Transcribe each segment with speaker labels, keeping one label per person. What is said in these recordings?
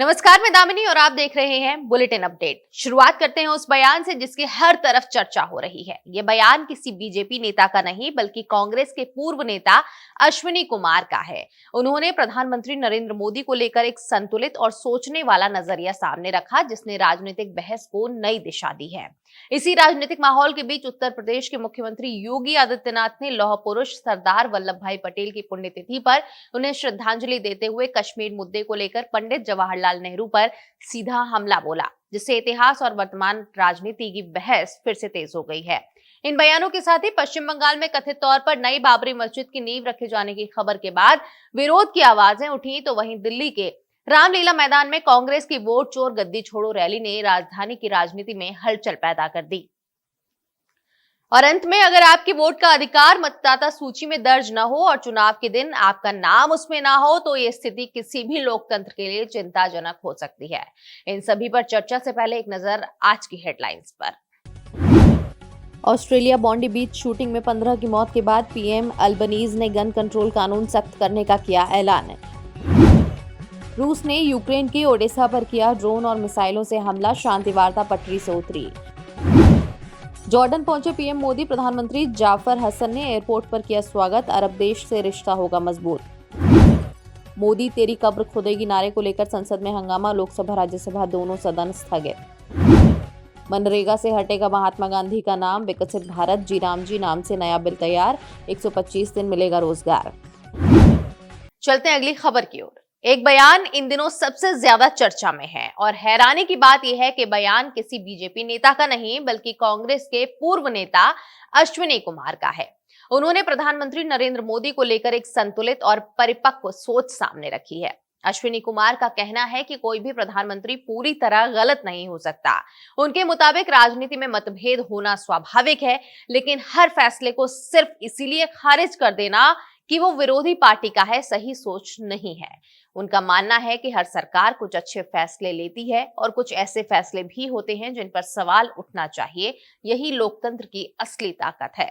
Speaker 1: नमस्कार, मैं दामिनी और आप देख रहे हैं बुलेटिन अपडेट। शुरुआत करते हैं उस बयान से जिसकी हर तरफ चर्चा हो रही है। ये बयान किसी बीजेपी नेता का नहीं बल्कि कांग्रेस के पूर्व नेता अश्विनी कुमार का है। उन्होंने प्रधानमंत्री नरेंद्र मोदी को लेकर एक संतुलित और सोचने वाला नजरिया सामने रखा जिसने राजनीतिक बहस को नई दिशा दी है। इसी राजनीतिक माहौल के बीच उत्तर प्रदेश के मुख्यमंत्री योगी आदित्यनाथ ने लौह पुरुष सरदार वल्लभ भाई पटेल की पुण्यतिथि पर उन्हें श्रद्धांजलि देते हुए कश्मीर मुद्दे को लेकर पंडित जवाहरलाल नेहरू पर सीधा हमला बोला, जिससे इतिहास और वर्तमान राजनीति की बहस फिर से तेज हो गई है। इन बयानों के साथ ही पश्चिम बंगाल में कथित तौर पर नई बाबरी मस्जिद की नींव रखे जाने की खबर के बाद विरोध की आवाजें उठी, तो वहीं दिल्ली के रामलीला मैदान में कांग्रेस की वोट चोर गद्दी छोड़ो रैली ने राजधानी की राजनीति में हलचल पैदा कर दी। और अंत में, अगर आपकी वोट का अधिकार मतदाता सूची में दर्ज न हो और चुनाव के दिन आपका नाम उसमें ना हो तो ये स्थिति किसी भी लोकतंत्र के लिए चिंताजनक हो सकती है। इन सभी पर चर्चा से पहले एक नजर आज की हेडलाइंस पर। ऑस्ट्रेलिया बॉन्डी बीच शूटिंग में 15 की मौत के बाद पीएम अल्बनीज ने गन कंट्रोल कानून सख्त करने का किया ऐलान। रूस ने यूक्रेन की ओडेसा पर किया ड्रोन और मिसाइलों से हमला, शांति वार्ता पटरी से उतरी। जॉर्डन पहुंचे पीएम मोदी, प्रधानमंत्री जाफर हसन ने एयरपोर्ट पर किया स्वागत, अरब देश से रिश्ता होगा मजबूत। मोदी तेरी कब्र खुदेगी नारे को लेकर संसद में हंगामा, लोकसभा राज्यसभा दोनों सदन स्थगित। मनरेगा से हटेगा महात्मा गांधी का नाम, विकसित भारत जी राम जी नाम से नया बिल तैयार, 125 दिन मिलेगा रोजगार। चलते हैं अगली खबर की ओर। एक बयान इन दिनों सबसे ज्यादा चर्चा में है और हैरानी की बात यह है कि बयान किसी बीजेपी नेता का नहीं बल्कि कांग्रेस के पूर्व नेता अश्विनी कुमार का है। उन्होंने प्रधानमंत्री नरेंद्र मोदी को लेकर एक संतुलित और परिपक्व सोच सामने रखी है। अश्विनी कुमार का कहना है कि कोई भी प्रधानमंत्री पूरी तरह गलत नहीं हो सकता। उनके मुताबिक राजनीति में मतभेद होना स्वाभाविक है, लेकिन हर फैसले को सिर्फ इसीलिए खारिज कर देना कि वो विरोधी पार्टी का है सही सोच नहीं है। उनका मानना है कि हर सरकार कुछ अच्छे फैसले लेती है और कुछ ऐसे फैसले भी होते हैं जिन पर सवाल उठना चाहिए। यही लोकतंत्र की असली ताकत है।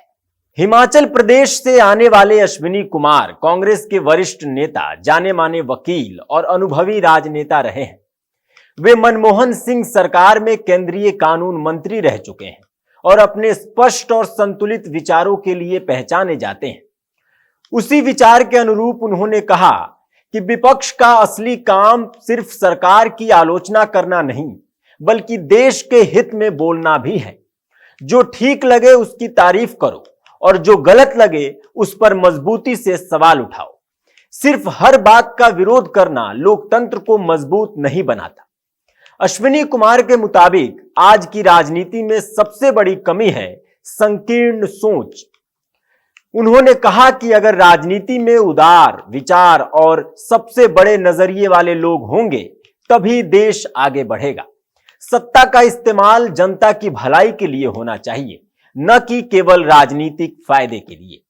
Speaker 2: हिमाचल प्रदेश से आने वाले अश्विनी कुमार कांग्रेस के वरिष्ठ नेता, जाने माने वकील और अनुभवी राजनेता रहे हैं। वे मनमोहन सिंह सरकार में केंद्रीय कानून मंत्री रह चुके हैं और अपने स्पष्ट और संतुलित विचारों के लिए पहचाने जाते हैं। उसी विचार के अनुरूप उन्होंने कहा कि विपक्ष का असली काम सिर्फ सरकार की आलोचना करना नहीं बल्कि देश के हित में बोलना भी है। जो ठीक लगे उसकी तारीफ करो और जो गलत लगे उस पर मजबूती से सवाल उठाओ। सिर्फ हर बात का विरोध करना लोकतंत्र को मजबूत नहीं बनाता। अश्विनी कुमार के मुताबिक आज की राजनीति में सबसे बड़ी कमी है संकीर्ण सोच। उन्होंने कहा कि अगर राजनीति में उदार विचार और सबसे बड़े नजरिए वाले लोग होंगे तभी देश आगे बढ़ेगा। सत्ता का इस्तेमाल जनता की भलाई के लिए होना चाहिए, न कि केवल राजनीतिक फायदे के लिए।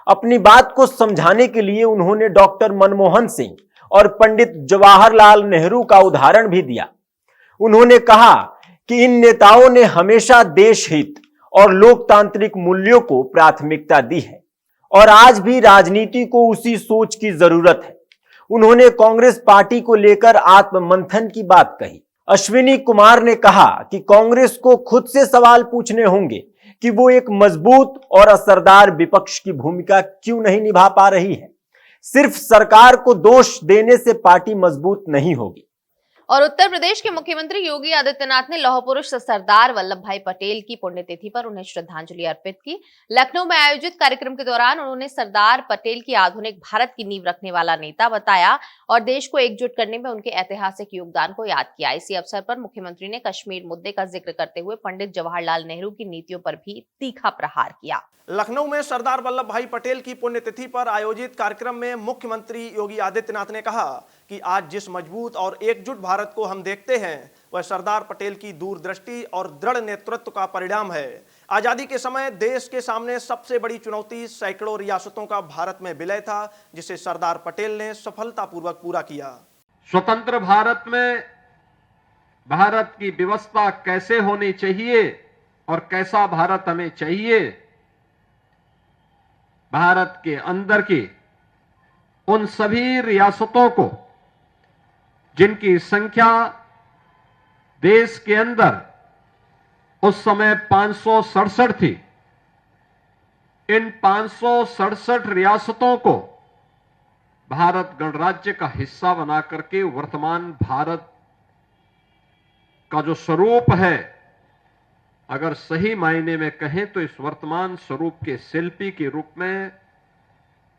Speaker 2: अपनी बात को समझाने के लिए उन्होंने डॉक्टर मनमोहन सिंह और पंडित जवाहरलाल नेहरू का उदाहरण भी दिया। उन्होंने कहा कि इन नेताओं ने हमेशा देश हित और लोकतांत्रिक मूल्यों को प्राथमिकता दी है और आज भी राजनीति को उसी सोच की जरूरत है। उन्होंने कांग्रेस पार्टी को लेकर आत्ममंथन की बात कही। अश्विनी कुमार ने कहा कि कांग्रेस को खुद से सवाल पूछने होंगे कि वो एक मजबूत और असरदार विपक्ष की भूमिका क्यों नहीं निभा पा रही है। सिर्फ सरकार को दोष देने से पार्टी मजबूत नहीं होगी।
Speaker 1: और उत्तर प्रदेश के मुख्यमंत्री योगी आदित्यनाथ ने लौह पुरुष सरदार वल्लभ भाई पटेल की पुण्यतिथि पर उन्हें श्रद्धांजलि अर्पित की। लखनऊ में आयोजित कार्यक्रम के दौरान उन्होंने सरदार पटेल की आधुनिक भारत की नींव रखने वाला नेता बताया और देश को एकजुट करने में उनके ऐतिहासिक योगदान को याद किया। इसी अवसर पर मुख्यमंत्री ने कश्मीर मुद्दे का जिक्र करते हुए पंडित जवाहरलाल नेहरू की नीतियों पर भी तीखा प्रहार किया।
Speaker 3: लखनऊ में सरदार वल्लभ भाई पटेल की पुण्यतिथि पर आयोजित कार्यक्रम में मुख्यमंत्री योगी आदित्यनाथ ने कहा कि आज जिस मजबूत और एकजुट भारत को हम देखते हैं वह सरदार पटेल की दूरदृष्टि और दृढ़ नेतृत्व का परिणाम है। आजादी के समय देश के सामने सबसे बड़ी चुनौती सैकड़ों रियासतों का भारत में विलय था, जिसे सरदार पटेल ने सफलतापूर्वक पूरा किया।
Speaker 4: स्वतंत्र भारत में भारत की व्यवस्था कैसे होनी चाहिए और कैसा भारत हमें चाहिए, भारत के अंदर की उन सभी रियासतों को जिनकी संख्या देश के अंदर उस समय 567 थी। इन 567 रियासतों को भारत गणराज्य का हिस्सा बना करके वर्तमान भारत का जो स्वरूप है, अगर सही मायने में कहें तो इस वर्तमान स्वरूप के शिल्पी के रूप में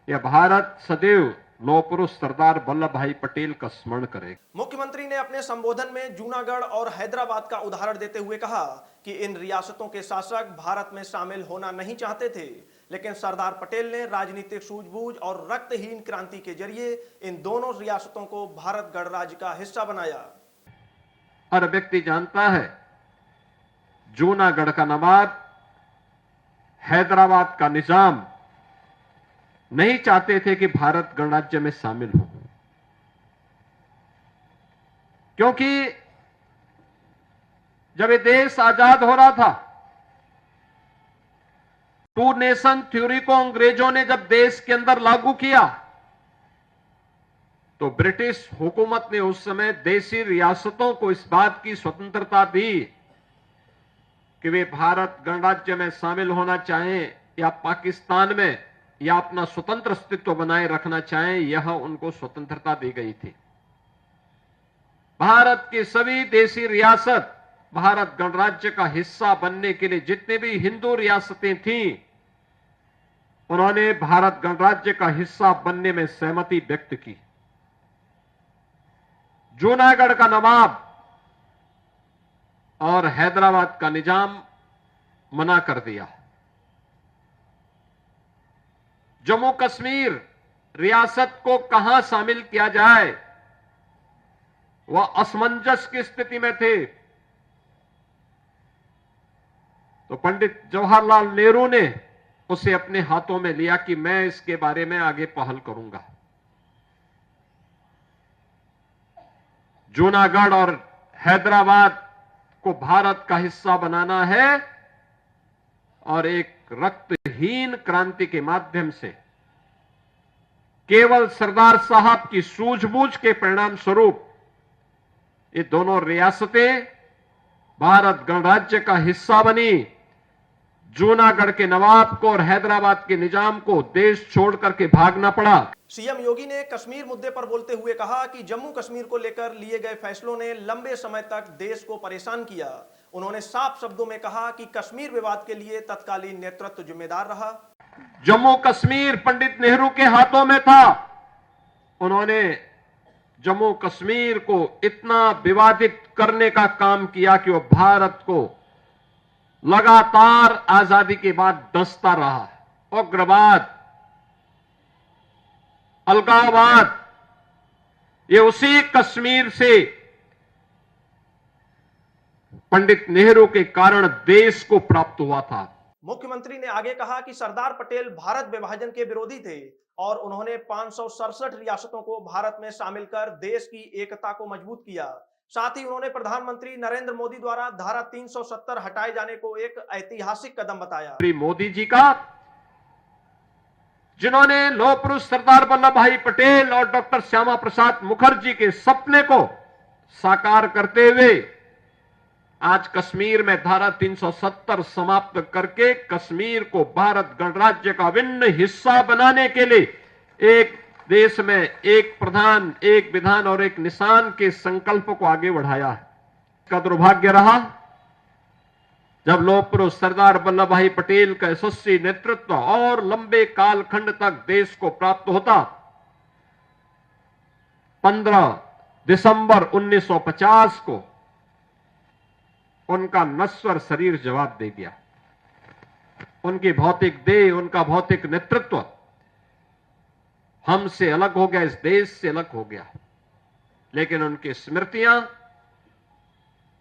Speaker 4: यह भारत सदैव लौह पुरुष सरदार वल्लभ भाई पटेल का स्मरण करेगा।
Speaker 3: मुख्यमंत्री ने अपने संबोधन में जूनागढ़ और हैदराबाद का उदाहरण देते हुए कहा कि इन रियासतों के शासक भारत में शामिल होना नहीं चाहते थे, लेकिन सरदार पटेल ने राजनीतिक सूझबूझ और रक्तहीन क्रांति के जरिए इन दोनों रियासतों को भारत गणराज्य का हिस्सा बनाया।
Speaker 4: हर व्यक्ति जानता है जूनागढ़ का नवाब, हैदराबाद का निजाम नहीं चाहते थे कि भारत गणराज्य में शामिल हो, क्योंकि जब ये देश आजाद हो रहा था, टू नेशन थ्योरी को अंग्रेजों ने जब देश के अंदर लागू किया तो ब्रिटिश हुकूमत ने उस समय देशी रियासतों को इस बात की स्वतंत्रता दी कि वे भारत गणराज्य में शामिल होना चाहें या पाकिस्तान में या अपना स्वतंत्र अस्तित्व बनाए रखना चाहें, यह उनको स्वतंत्रता दी गई थी। भारत की सभी देशी रियासत भारत गणराज्य का हिस्सा बनने के लिए जितने भी हिंदू रियासतें थीं, उन्होंने भारत गणराज्य का हिस्सा बनने में सहमति व्यक्त की। जूनागढ़ का नवाब और हैदराबाद का निजाम मना कर दिया। जम्मू कश्मीर रियासत को कहां शामिल किया जाए, वह असमंजस की स्थिति में थे। तो पंडित जवाहरलाल नेहरू ने उसे अपने हाथों में लिया कि मैं इसके बारे में आगे पहल करूंगा। जूनागढ़ और हैदराबाद को भारत का हिस्सा बनाना है और एक रक्तहीन क्रांति के माध्यम से केवल सरदार साहब की सूझबूझ के परिणाम स्वरूप ये दोनों रियासतें भारत गणराज्य का हिस्सा बनी। जूनागढ़ के नवाब को और हैदराबाद के निजाम को देश छोड़ करके भागना पड़ा।
Speaker 3: सीएम योगी ने कश्मीर मुद्दे पर बोलते हुए कहा कि जम्मू कश्मीर को लेकर लिए गए फैसलों ने लंबे समय तक देश को परेशान किया। उन्होंने साफ शब्दों में कहा कि कश्मीर विवाद के लिए तत्कालीन नेतृत्व जिम्मेदार रहा।
Speaker 4: जम्मू कश्मीर पंडित नेहरू के हाथों में था। उन्होंने जम्मू कश्मीर को इतना विवादित करने का काम किया कि वह भारत को लगातार आजादी के बाद डसता रहा। उग्रवाद, अलगाववाद, ये उसी कश्मीर से पंडित नेहरू के कारण देश को प्राप्त हुआ था।
Speaker 3: मुख्यमंत्री ने आगे कहा कि सरदार पटेल भारत विभाजन के विरोधी थे और उन्होंने 567 रियासतों को भारत में शामिल कर देश की एकता को मजबूत किया। साथ ही उन्होंने प्रधानमंत्री नरेंद्र मोदी द्वारा धारा 370 हटाए जाने को एक ऐतिहासिक कदम बताया।
Speaker 4: श्री मोदी जी का, जिन्होंने लौह पुरुष सरदार वल्लभ भाई पटेल और डॉक्टर श्यामा प्रसाद मुखर्जी के सपने को साकार करते हुए आज कश्मीर में धारा 370 समाप्त करके कश्मीर को भारत गणराज्य का अभिन्न हिस्सा बनाने के लिए एक देश में एक प्रधान, एक विधान और एक निशान के संकल्प को आगे बढ़ाया है। इसका दुर्भाग्य रहा जब लौह पुरुष सरदार वल्लभ भाई पटेल का यशस्वी नेतृत्व और लंबे कालखंड तक देश को प्राप्त होता। 15 दिसंबर 1950 को उनका नश्वर शरीर जवाब दे दिया। उनकी भौतिक देह, उनका भौतिक नेतृत्व हमसे अलग हो गया, इस देश से अलग हो गया, लेकिन उनकी स्मृतियां,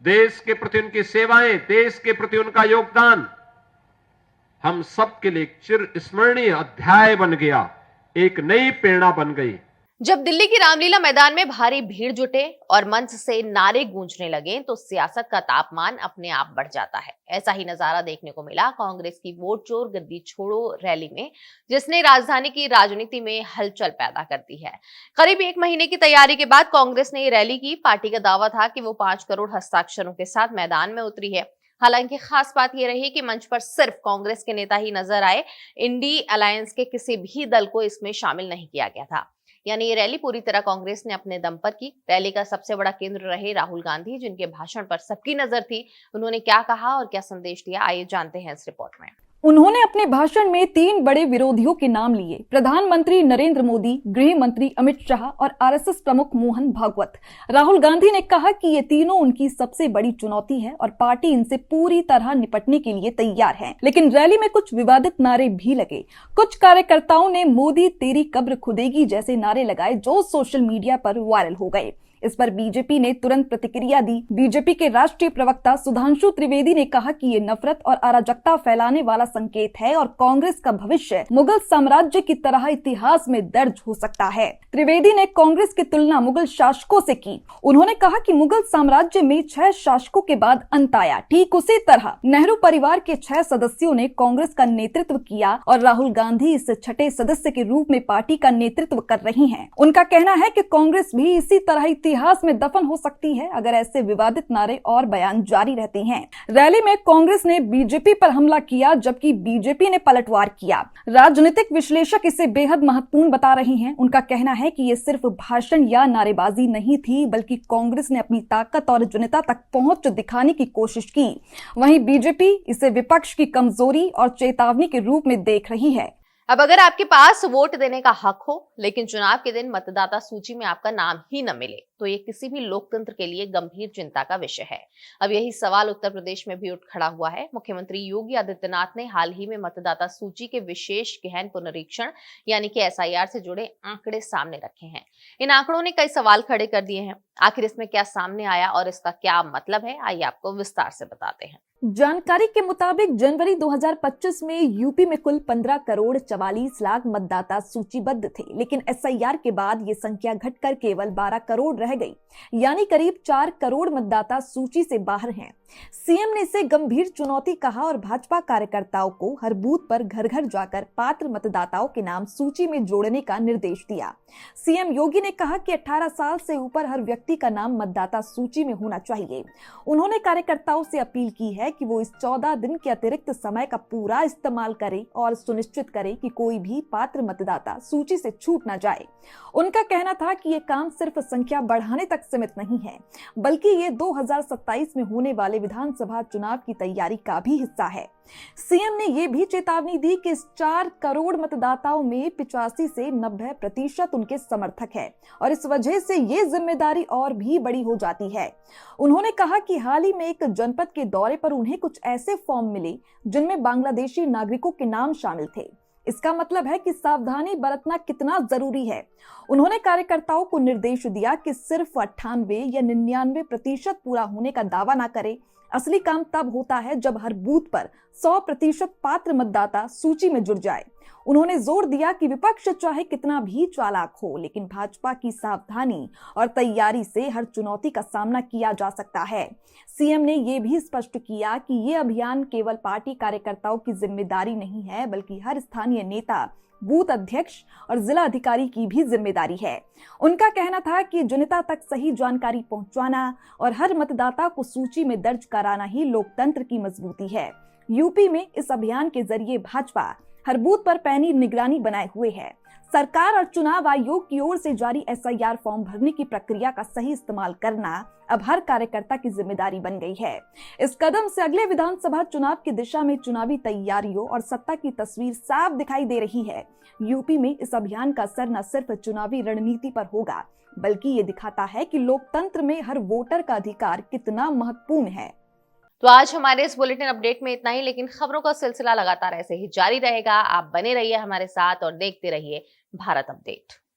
Speaker 4: देश के प्रति उनकी सेवाएं, देश के प्रति उनका योगदान हम सब के लिए एक चिर स्मरणीय अध्याय बन गया, एक नई प्रेरणा बन गई।
Speaker 1: जब दिल्ली की रामलीला मैदान में भारी भीड़ जुटे और मंच से नारे गूंजने लगे तो सियासत का तापमान अपने आप बढ़ जाता है। ऐसा ही नजारा देखने को मिला कांग्रेस की वोट चोर गद्दी छोड़ो रैली में, जिसने राजधानी की राजनीति में हलचल पैदा कर दी है। करीब 1 महीने की तैयारी के बाद कांग्रेस ने ये रैली की। पार्टी का दावा था कि वो 5 करोड़ हस्ताक्षरों के साथ मैदान में उतरी है। हालांकि खास बात यह रही कि मंच पर सिर्फ कांग्रेस के नेता ही नजर आए। इंडी अलायंस के किसी भी दल को इसमें शामिल नहीं किया गया था। यानी ये रैली पूरी तरह कांग्रेस ने अपने दम पर की। रैली का सबसे बड़ा केंद्र रहे राहुल गांधी, जिनके भाषण पर सबकी नजर थी। उन्होंने क्या कहा और क्या संदेश दिया, आइए जानते हैं इस रिपोर्ट में।
Speaker 5: उन्होंने अपने भाषण में 3 बड़े विरोधियों के नाम लिए: प्रधानमंत्री नरेंद्र मोदी, गृह मंत्री अमित शाह और आरएसएस प्रमुख मोहन भागवत। राहुल गांधी ने कहा कि ये तीनों उनकी सबसे बड़ी चुनौती है और पार्टी इनसे पूरी तरह निपटने के लिए तैयार है। लेकिन रैली में कुछ विवादित नारे भी लगे। कुछ कार्यकर्ताओं ने मोदी तेरी कब्र खुदेगी जैसे नारे लगाए, जो सोशल मीडिया पर वायरल हो गए। इस पर बीजेपी ने तुरंत प्रतिक्रिया दी। बीजेपी के राष्ट्रीय प्रवक्ता सुधांशु त्रिवेदी ने कहा कि ये नफरत और अराजकता फैलाने वाला संकेत है और कांग्रेस का भविष्य मुगल साम्राज्य की तरह इतिहास में दर्ज हो सकता है। त्रिवेदी ने कांग्रेस की तुलना मुगल शासकों से की। उन्होंने कहा कि मुगल साम्राज्य में 6 शासकों के बाद अंत आया। ठीक उसी तरह नेहरू परिवार के 6 सदस्यों ने कांग्रेस का नेतृत्व किया और राहुल गांधी इस 6ठे सदस्य के रूप में पार्टी का नेतृत्व कर रही हैं। उनका कहना है कि कांग्रेस भी इसी तरह इतिहास में दफन हो सकती है अगर ऐसे विवादित नारे और बयान जारी रहते हैं। रैली में कांग्रेस ने बीजेपी पर हमला किया, जबकि बीजेपी ने पलटवार किया। राजनीतिक विश्लेषक इसे बेहद महत्वपूर्ण बता रहे हैं। उनका कहना है कि ये सिर्फ भाषण या नारेबाजी नहीं थी, बल्कि कांग्रेस ने अपनी ताकत और जनता तक पहुंच दिखाने की कोशिश की। वहीं बीजेपी इसे विपक्ष की कमजोरी और चेतावनी के रूप में देख रही है।
Speaker 1: अब अगर आपके पास वोट देने का हक हो लेकिन चुनाव के दिन मतदाता सूची में आपका नाम ही न मिले तो ये किसी भी लोकतंत्र के लिए गंभीर चिंता का विषय है। अब यही सवाल उत्तर प्रदेश में भी उठ खड़ा हुआ है। मुख्यमंत्री योगी आदित्यनाथ ने हाल ही में मतदाता सूची के विशेष गहन पुनरीक्षण यानी कि एसआईआर से जुड़े आंकड़े सामने रखे हैं। इन आंकड़ों ने कई सवाल खड़े कर दिए हैं। आखिर इसमें क्या सामने आया और इसका क्या मतलब है, आइए आपको विस्तार से बताते हैं।
Speaker 5: जानकारी के मुताबिक जनवरी 2025 में यूपी में कुल 15 करोड़ 44 लाख मतदाता सूचीबद्ध थे, लेकिन एसआईआर के बाद ये संख्या घटकर केवल 12 करोड़ रह गई, यानी करीब 4 करोड़ मतदाता सूची से बाहर हैं। सीएम ने इसे गंभीर चुनौती कहा और भाजपा कार्यकर्ताओं को हर बूथ पर घर घर जाकर पात्र मतदाताओं के नाम सूची में जोड़ने का निर्देश दिया। सीएम योगी ने कहा कि 18 साल से ऊपर हर व्यक्ति का नाम मतदाता सूची में होना चाहिए। उन्होंने कार्यकर्ताओं से अपील की है कि वो इस 14 दिन के अतिरिक्त समय का पूरा इस्तेमाल करें और सुनिश्चित करें कि कोई भी पात्र मतदाता सूची से छूट न जाए। उनका कहना था कि ये काम सिर्फ संख्या बढ़ाने तक सीमित नहीं है, बल्कि ये 2027 में होने वाले विधानसभा चुनाव की तैयारी का भी हिस्सा है। सीएम ने ये भी चेतावनी दी कि इस 4 करोड़ मतदाताओं में 85 से 90% उनके समर्थक है और इस वजह से ये जिम्मेदारी और भी बड़ी हो जाती है। उन्होंने कहा कि हाल ही में एक जनपद के दौरे पर उन्हें कुछ ऐसे फॉर्म मिले जिनमें बांग्लादेशी नागरिकों के नाम शामिल थे। इसका मतलब है कि सावधानी बरतना कितना जरूरी है। उन्होंने कार्यकर्ताओं को निर्देश दिया कि सिर्फ 98 या 99% पूरा होने का दावा ना करें। असली काम तब होता है जब हर बूथ पर 100% पात्र मतदाता सूची में जुड़ जाए। उन्होंने जोर दिया कि विपक्ष चाहे कितना भी चालाक हो, लेकिन भाजपा की सावधानी और तैयारी से हर चुनौती का सामना किया जा सकता है। सीएम ने यह भी स्पष्ट किया कि ये अभियान केवल पार्टी कार्यकर्ताओं की जिम्मेदारी नहीं है, बल्कि हर स्थानीय नेता, बूथ अध्यक्ष और जिला अधिकारी की भी जिम्मेदारी है। उनका कहना था कि जनता तक सही जानकारी पहुंचाना और हर मतदाता को सूची में दर्ज कराना ही लोकतंत्र की मजबूती है। यूपी में इस अभियान के जरिए भाजपा हर बूथ पर पैनी निगरानी बनाए हुए है। सरकार और चुनाव आयोग की ओर से जारी एसआईआर फॉर्म भरने की प्रक्रिया का सही इस्तेमाल करना अब हर कार्यकर्ता की जिम्मेदारी बन गई है। इस कदम से अगले विधानसभा चुनाव की दिशा में चुनावी तैयारियों और सत्ता की तस्वीर साफ दिखाई दे रही है। यूपी में इस अभियान का असर न सिर्फ चुनावी रणनीति पर होगा, बल्कि ये दिखाता है कि लोकतंत्र में हर वोटर का अधिकार कितना महत्वपूर्ण है।
Speaker 1: तो आज हमारे इस बुलेटिन अपडेट में इतना ही, लेकिन खबरों का सिलसिला लगातार ऐसे ही जारी रहेगा। आप बने रहिए हमारे साथ और देखते रहिए भारत अपडेट।